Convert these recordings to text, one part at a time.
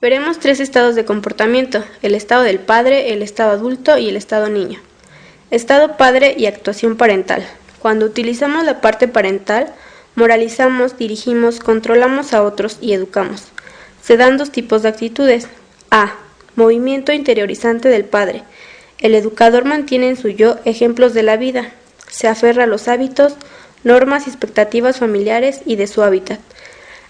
Veremos 3 estados de comportamiento: el estado del padre, el estado adulto y el estado niño. Estado padre y actuación parental. Cuando utilizamos la parte parental, moralizamos, dirigimos, controlamos a otros y educamos. Se dan 2 tipos de actitudes. A. Movimiento interiorizante del padre. El educador mantiene en su yo ejemplos de la vida. Se aferra a los hábitos, normas y expectativas familiares y de su hábitat.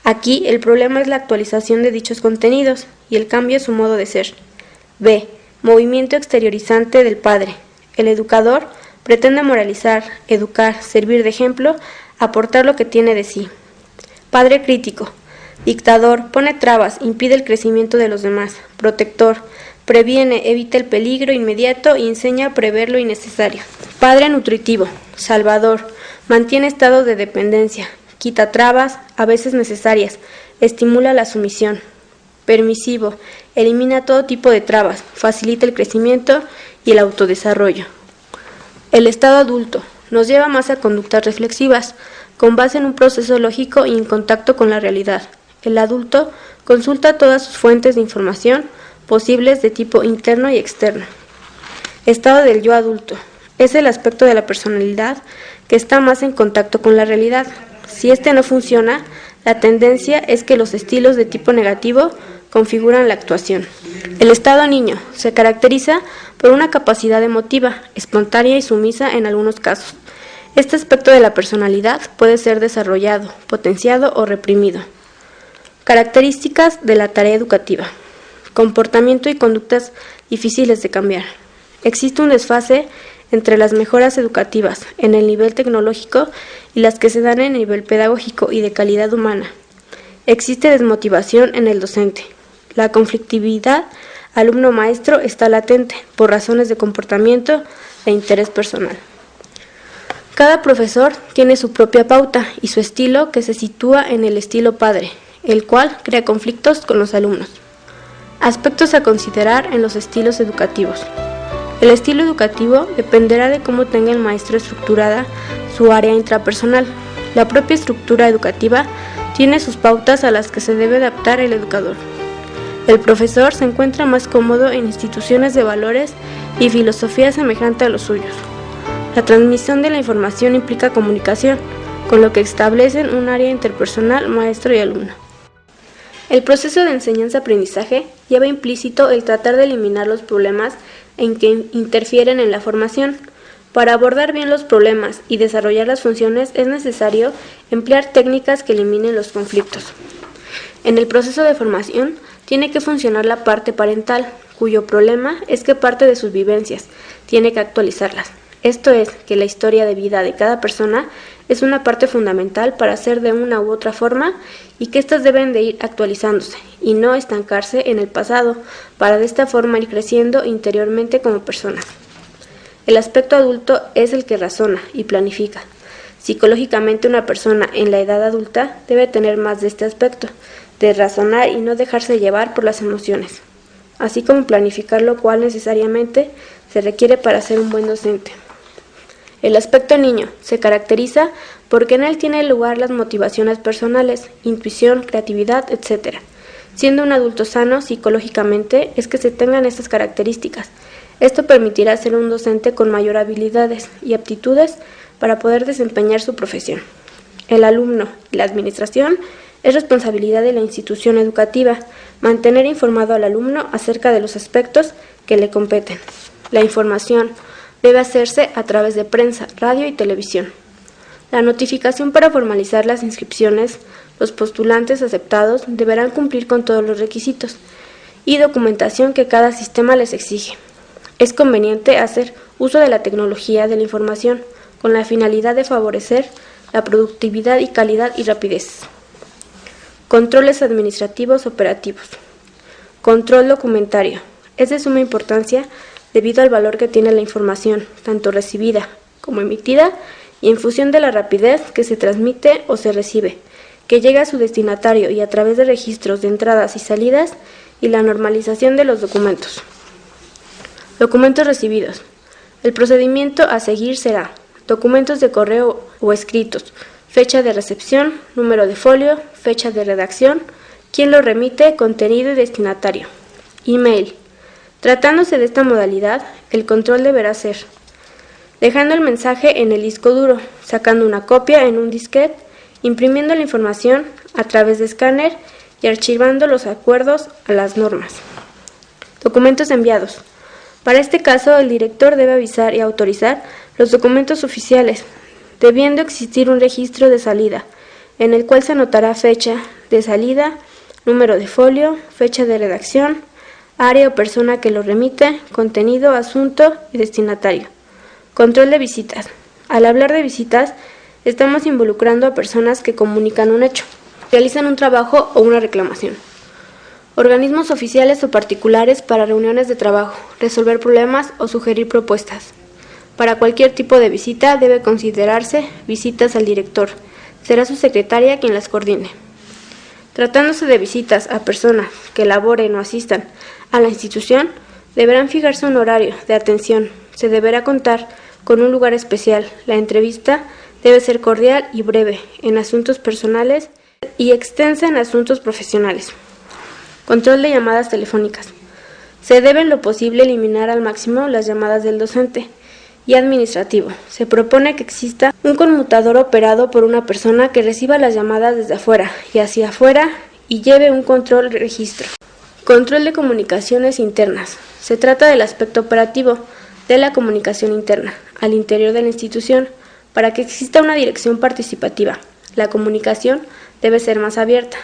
Aquí el problema es la actualización de dichos contenidos y el cambio de su modo de ser. B. Movimiento exteriorizante del padre. El educador pretende moralizar, educar, servir de ejemplo, aportar lo que tiene de sí. Padre crítico. Dictador, pone trabas, impide el crecimiento de los demás. Protector, previene, evita el peligro inmediato y enseña a prever lo innecesario. Padre nutritivo. Salvador, mantiene estados de dependencia. Quita trabas, a veces necesarias, estimula la sumisión. Permisivo, elimina todo tipo de trabas, facilita el crecimiento y el autodesarrollo. El estado adulto nos lleva más a conductas reflexivas, con base en un proceso lógico y en contacto con la realidad. El adulto consulta todas sus fuentes de información posibles de tipo interno y externo. Estado del yo adulto es el aspecto de la personalidad que está más en contacto con la realidad. Si este no funciona, la tendencia es que los estilos de tipo negativo configuran la actuación. El estado niño se caracteriza por una capacidad emotiva, espontánea y sumisa en algunos casos. Este aspecto de la personalidad puede ser desarrollado, potenciado o reprimido. Características de la tarea educativa. Comportamiento y conductas difíciles de cambiar. Existe un desfase entre las mejoras educativas en el nivel tecnológico y las que se dan en el nivel pedagógico y de calidad humana. Existe desmotivación en el docente. La conflictividad alumno-maestro está latente por razones de comportamiento e interés personal. Cada profesor tiene su propia pauta y su estilo que se sitúa en el estilo padre, el cual crea conflictos con los alumnos. Aspectos a considerar en los estilos educativos. El estilo educativo dependerá de cómo tenga el maestro estructurada su área intrapersonal. La propia estructura educativa tiene sus pautas a las que se debe adaptar el educador. El profesor se encuentra más cómodo en instituciones de valores y filosofía semejante a los suyos. La transmisión de la información implica comunicación, con lo que establecen un área interpersonal maestro y alumno. El proceso de enseñanza-aprendizaje lleva implícito el tratar de eliminar los problemas en que interfieren en la formación. Para abordar bien los problemas y desarrollar las funciones es necesario emplear técnicas que eliminen los conflictos. En el proceso de formación tiene que funcionar la parte parental, cuyo problema es que parte de sus vivencias tiene que actualizarlas. Esto es, que la historia de vida de cada persona es una parte fundamental para ser de una u otra forma y que éstas deben de ir actualizándose y no estancarse en el pasado para de esta forma ir creciendo interiormente como personas. El aspecto adulto es el que razona y planifica. Psicológicamente una persona en la edad adulta debe tener más de este aspecto, de razonar y no dejarse llevar por las emociones, así como planificar lo cual necesariamente se requiere para ser un buen docente. El aspecto niño se caracteriza porque en él tiene lugar las motivaciones personales, intuición, creatividad, etc. Siendo un adulto sano psicológicamente es que se tengan estas características. Esto permitirá ser un docente con mayor habilidades y aptitudes para poder desempeñar su profesión. El alumno y la administración es responsabilidad de la institución educativa mantener informado al alumno acerca de los aspectos que le competen. La información debe hacerse a través de prensa, radio y televisión. La notificación para formalizar las inscripciones, los postulantes aceptados deberán cumplir con todos los requisitos y documentación que cada sistema les exige. Es conveniente hacer uso de la tecnología de la información con la finalidad de favorecer la productividad y calidad y rapidez. Controles administrativos operativos. Control documentario. Es de suma importancia debido al valor que tiene la información, tanto recibida como emitida, y en función de la rapidez que se transmite o se recibe, que llega a su destinatario y a través de registros de entradas y salidas y la normalización de los documentos. Documentos recibidos. El procedimiento a seguir será documentos de correo o escritos, fecha de recepción, número de folio, fecha de redacción, quién lo remite, contenido y destinatario. Email. Tratándose de esta modalidad, el control deberá ser dejando el mensaje en el disco duro, sacando una copia en un disquete, imprimiendo la información a través de escáner y archivando los acuerdos a las normas. Documentos enviados. Para este caso, el director debe avisar y autorizar los documentos oficiales, debiendo existir un registro de salida, en el cual se anotará fecha de salida, número de folio, fecha de redacción, área o persona que lo remite, contenido, asunto y destinatario. Control de visitas. Al hablar de visitas, estamos involucrando a personas que comunican un hecho, realizan un trabajo o una reclamación. Organismos oficiales o particulares para reuniones de trabajo, resolver problemas o sugerir propuestas. Para cualquier tipo de visita debe considerarse visitas al director. Será su secretaria quien las coordine. Tratándose de visitas a personas que laboren o asistan a la institución, deberán fijarse un horario de atención. Se deberá contar con un lugar especial. La entrevista debe ser cordial y breve en asuntos personales y extensa en asuntos profesionales. Control de llamadas telefónicas. Se debe en lo posible eliminar al máximo las llamadas del docente y administrativo. Se propone que exista un conmutador operado por una persona que reciba las llamadas desde afuera y hacia afuera y lleve un control registro. Control de comunicaciones internas. Se trata del aspecto operativo de la comunicación interna al interior de la institución para que exista una dirección participativa. La comunicación debe ser más abierta,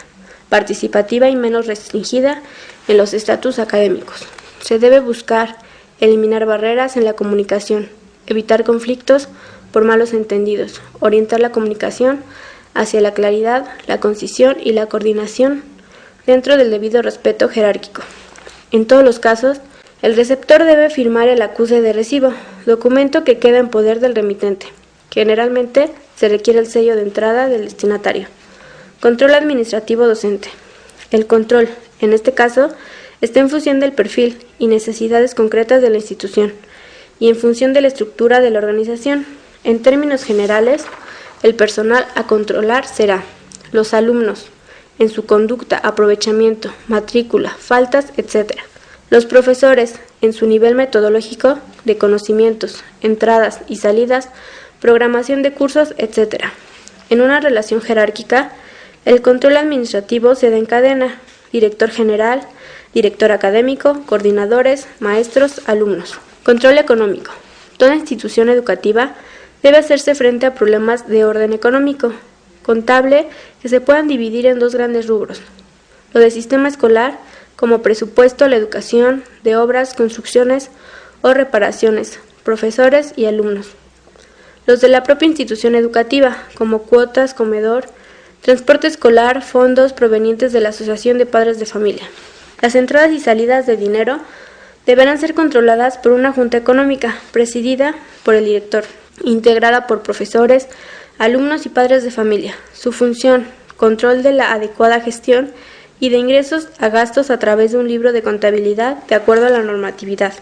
participativa y menos restringida en los estatus académicos. Se debe buscar eliminar barreras en la comunicación, evitar conflictos por malos entendidos, orientar la comunicación hacia la claridad, la concisión y la coordinación dentro del debido respeto jerárquico. En todos los casos, el receptor debe firmar el acuse de recibo, documento que queda en poder del remitente. Generalmente se requiere el sello de entrada del destinatario. Control administrativo docente. El control, en este caso, está en función del perfil y necesidades concretas de la institución y en función de la estructura de la organización. En términos generales, el personal a controlar será los alumnos, en su conducta, aprovechamiento, matrícula, faltas, etc. Los profesores, en su nivel metodológico de conocimientos, entradas y salidas, programación de cursos, etc. En una relación jerárquica, el control administrativo se da en cadena: director general, director académico, coordinadores, maestros, alumnos. Control económico. Toda institución educativa debe hacerse frente a problemas de orden económico, contable, que se puedan dividir en dos grandes rubros: lo de sistema escolar, como presupuesto, la educación, de obras, construcciones o reparaciones, profesores y alumnos. Los de la propia institución educativa, como cuotas, comedor, transporte escolar, fondos provenientes de la Asociación de Padres de Familia. Las entradas y salidas de dinero deberán ser controladas por una junta económica, presidida por el director, integrada por profesores, alumnos y padres de familia. Su función: control de la adecuada gestión y de ingresos a gastos a través de un libro de contabilidad de acuerdo a la normatividad.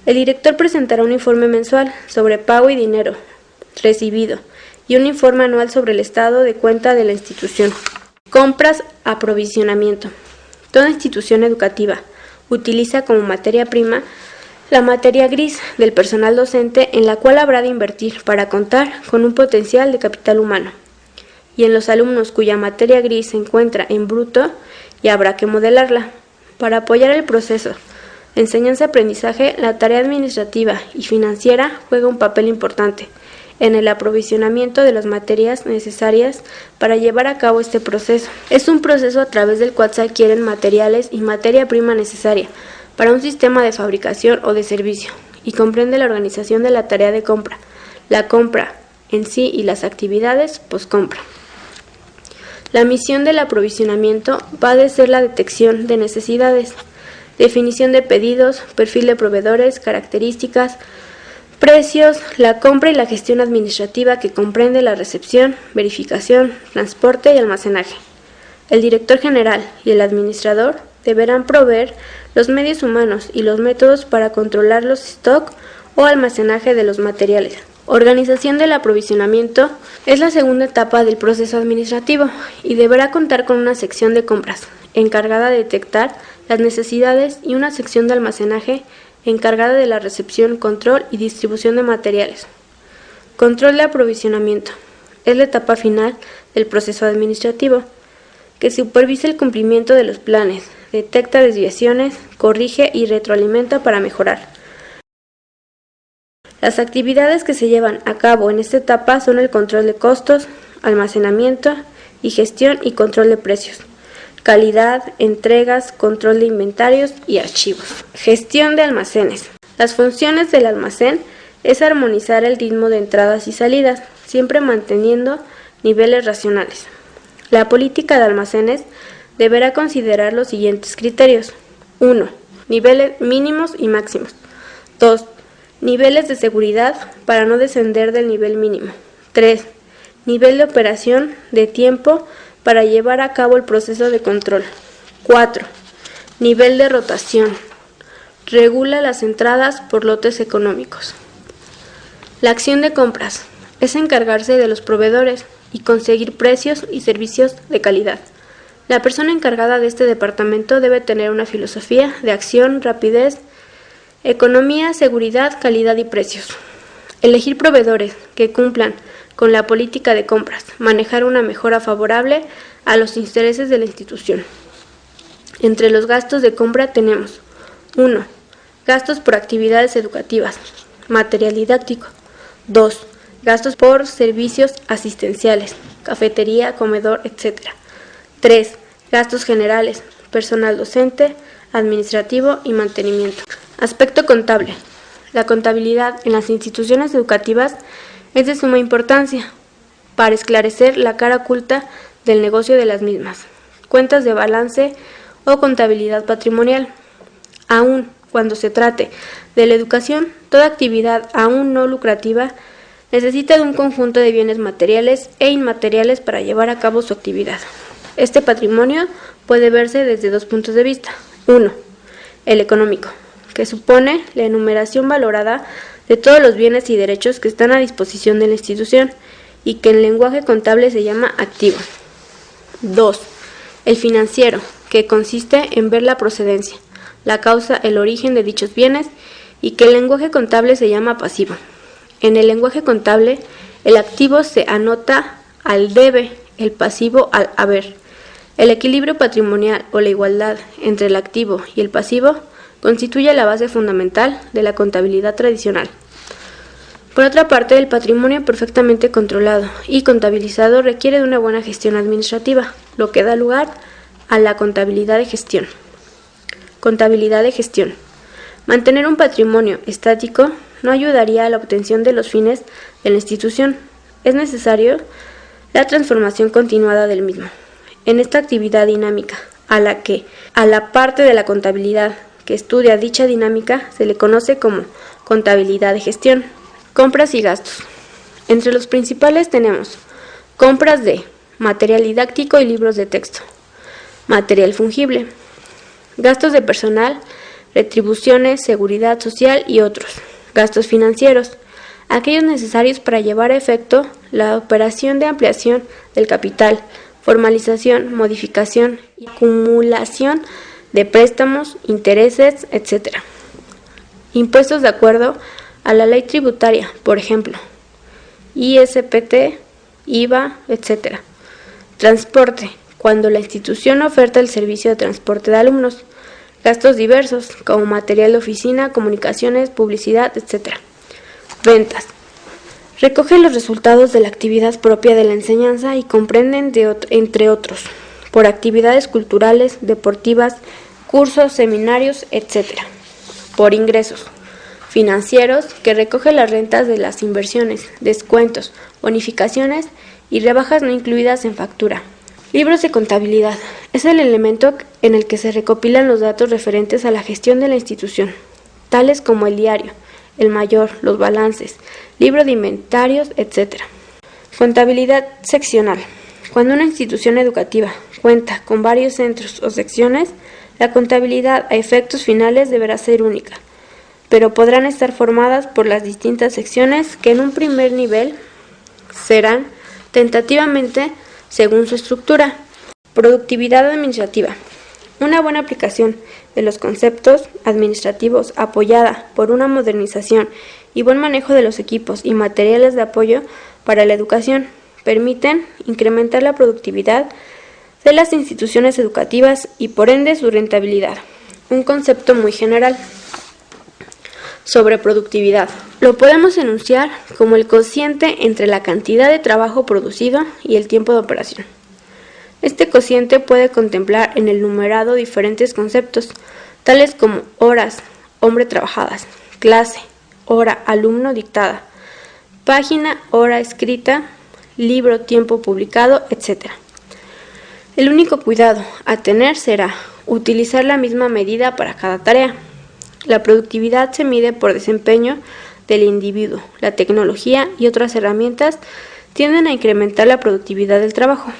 El director presentará un informe mensual sobre pago y dinero recibido y un informe anual sobre el estado de cuenta de la institución. Compras, aprovisionamiento. Toda institución educativa utiliza como materia prima la materia gris del personal docente, en la cual habrá de invertir para contar con un potencial de capital humano, y en los alumnos cuya materia gris se encuentra en bruto y habrá que modelarla. Para apoyar el proceso de enseñanza-aprendizaje, la tarea administrativa y financiera juega un papel importante en el aprovisionamiento de las materias necesarias para llevar a cabo este proceso. Es un proceso a través del cual se adquieren materiales y materia prima necesaria para un sistema de fabricación o de servicio, y comprende la organización de la tarea de compra, la compra en sí y las actividades postcompra. La misión del aprovisionamiento va a ser la detección de necesidades, definición de pedidos, perfil de proveedores, características, precios, la compra y la gestión administrativa, que comprende la recepción, verificación, transporte y almacenaje. El director general y el administrador deberán proveer los medios humanos y los métodos para controlar los stock o almacenaje de los materiales. Organización del aprovisionamiento es la segunda etapa del proceso administrativo y deberá contar con una sección de compras, encargada de detectar las necesidades y una sección de almacenaje encargada de la recepción, control y distribución de materiales. Control de aprovisionamiento. Es la etapa final del proceso administrativo, que supervisa el cumplimiento de los planes, detecta desviaciones, corrige y retroalimenta para mejorar. Las actividades que se llevan a cabo en esta etapa son el control de costos, almacenamiento y gestión y control de precios, calidad, entregas, control de inventarios y archivos. Gestión de almacenes. Las funciones del almacén es armonizar el ritmo de entradas y salidas, siempre manteniendo niveles racionales. La política de almacenes deberá considerar los siguientes criterios. 1. Niveles mínimos y máximos. 2. Niveles de seguridad para no descender del nivel mínimo. 3. Nivel de operación de tiempo para llevar a cabo el proceso de control. 4. Nivel de rotación. Regula las entradas por lotes económicos. La acción de compras es encargarse de los proveedores y conseguir precios y servicios de calidad. La persona encargada de este departamento debe tener una filosofía de acción, rapidez, economía, seguridad, calidad y precios. Elegir proveedores que cumplan con la política de compras, manejar una mejora favorable a los intereses de la institución. Entre los gastos de compra tenemos 1. Gastos por actividades educativas, material didáctico. 2. Gastos por servicios asistenciales, cafetería, comedor, etc. 3. Gastos generales, personal docente, administrativo y mantenimiento. Aspecto contable. La contabilidad en las instituciones educativas es de suma importancia para esclarecer la cara oculta del negocio de las mismas, cuentas de balance o contabilidad patrimonial. Aun cuando se trate de la educación, toda actividad aún no lucrativa necesita de un conjunto de bienes materiales e inmateriales para llevar a cabo su actividad. Este patrimonio puede verse desde dos puntos de vista. 1. El económico, que supone la enumeración valorada de todos los bienes y derechos que están a disposición de la institución y que en lenguaje contable se llama activo. 2. El financiero, que consiste en ver la procedencia, la causa, el origen de dichos bienes y que en lenguaje contable se llama pasivo. En el lenguaje contable, el activo se anota al debe, el pasivo al haber. El equilibrio patrimonial o la igualdad entre el activo y el pasivo constituye la base fundamental de la contabilidad tradicional. Por otra parte, el patrimonio perfectamente controlado y contabilizado requiere de una buena gestión administrativa, lo que da lugar a la contabilidad de gestión. Contabilidad de gestión. Mantener un patrimonio estático no ayudaría a la obtención de los fines de la institución. Es necesario la transformación continuada del mismo. En esta actividad dinámica, a la parte de la contabilidad que estudia dicha dinámica se le conoce como contabilidad de gestión. Compras y gastos. Entre los principales tenemos compras de material didáctico y libros de texto, material fungible, gastos de personal, retribuciones, seguridad social y otros, gastos financieros, aquellos necesarios para llevar a efecto la operación de ampliación del capital, formalización, modificación y acumulación de préstamos, intereses, etc. Impuestos de acuerdo a la ley tributaria, por ejemplo, ISPT, IVA, etc. Transporte, cuando la institución oferta el servicio de transporte de alumnos. Gastos diversos, como material de oficina, comunicaciones, publicidad, etc. Ventas. Recogen los resultados de la actividad propia de la enseñanza y comprenden, entre otros, por actividades culturales, deportivas, cursos, seminarios, etc. Por ingresos financieros, que recoge las rentas de las inversiones, descuentos, bonificaciones y rebajas no incluidas en factura. Libros de contabilidad. Es el elemento en el que se recopilan los datos referentes a la gestión de la institución, tales como el diario, el mayor, los balances, libro de inventarios, etc. Contabilidad seccional. Cuando una institución educativa cuenta con varios centros o secciones, la contabilidad a efectos finales deberá ser única, pero podrán estar formadas por las distintas secciones que en un primer nivel serán tentativamente según su estructura. Productividad administrativa. Una buena aplicación de los conceptos administrativos apoyada por una modernización y buen manejo de los equipos y materiales de apoyo para la educación permiten incrementar la productividad de las instituciones educativas y por ende su rentabilidad. Un concepto muy general sobre productividad. Lo podemos enunciar como el cociente entre la cantidad de trabajo producido y el tiempo de operación. Este cociente puede contemplar en el numerado diferentes conceptos, tales como horas, hombre trabajadas, clase, hora, alumno dictada, página, hora escrita, libro, tiempo publicado, etc. El único cuidado a tener será utilizar la misma medida para cada tarea. La productividad se mide por desempeño del individuo. La tecnología y otras herramientas tienden a incrementar la productividad del trabajo.